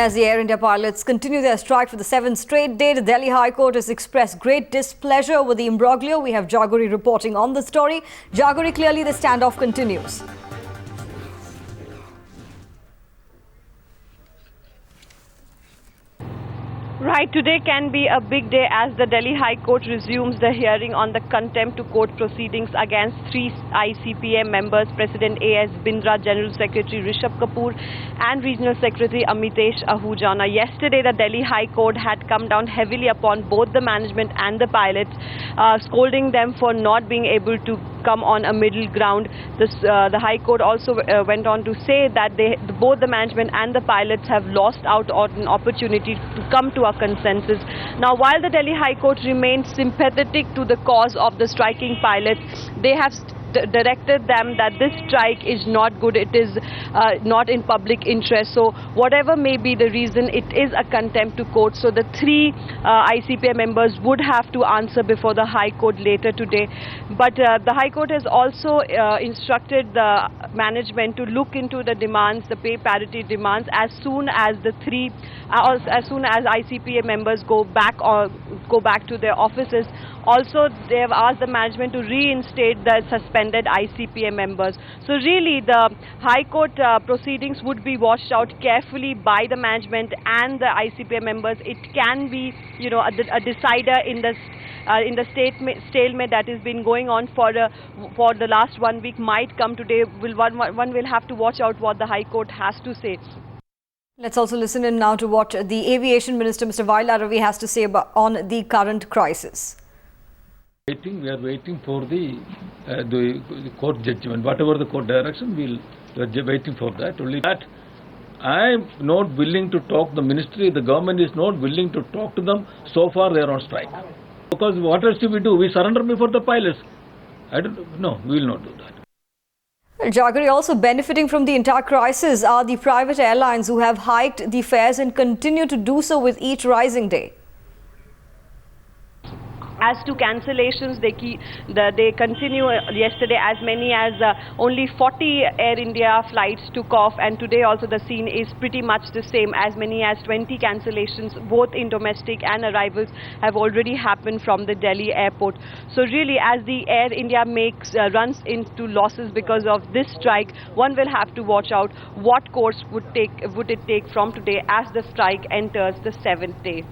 As the Air India pilots continue their strike for the 7th straight day, the Delhi High Court has expressed great displeasure over the imbroglio. We have Jaguri reporting on the story. Jaguri, clearly the standoff continues. Right, today can be a big day as the Delhi High Court resumes the hearing on the contempt to court proceedings against 3 ICPM members, President A.S. Bindra, General Secretary Rishabh Kapoor and Regional Secretary Amitesh Ahuja. Now, yesterday the Delhi High Court had come down heavily upon both the management and the pilots, scolding them for not being able to come on a middle ground. The High Court also went on to say that both the management and the pilots have lost out on an opportunity to come to a consensus. Now, while the Delhi High Court remains sympathetic to the cause of the striking pilots, they have directed them that this strike is not good, it is not in public interest. So whatever may be the reason, it is a contempt to court. So the 3 ICPM members would have to answer before the High Court later today. But the High Court has also instructed the management to look into the demands, the pay parity demands, as soon as as soon as ICPM members go back to their offices. Also, they have asked the management to reinstate the suspended ICPM members. So really, the High Court proceedings would be watched out carefully by the management and the ICPM members. It can be, a decider in the stalemate that has been going on for the last 1 week might come today. One will have to watch out what the High Court has to say. Let's also listen in now to what the Aviation Minister, Mr. Vaila Ravi, has to say on the current crisis. We are waiting for the court judgment. Whatever the court direction, we are waiting for that. Only that I am not willing to talk. The ministry, the government is not willing to talk to them. So far, they are on strike. Because what else do? We surrender before the pilots. No, we will not do that. Jaguri, also benefiting from the entire crisis are the private airlines who have hiked the fares and continue to do so with each rising day. As to cancellations, they continue. Yesterday, as many as only 40 Air India flights took off, and today also the scene is pretty much the same. As many as 20 cancellations, both in domestic and arrivals, have already happened from the Delhi airport. So really, as the Air India runs into losses because of this strike, one will have to watch out what course would it take from today as the strike enters the 7th day.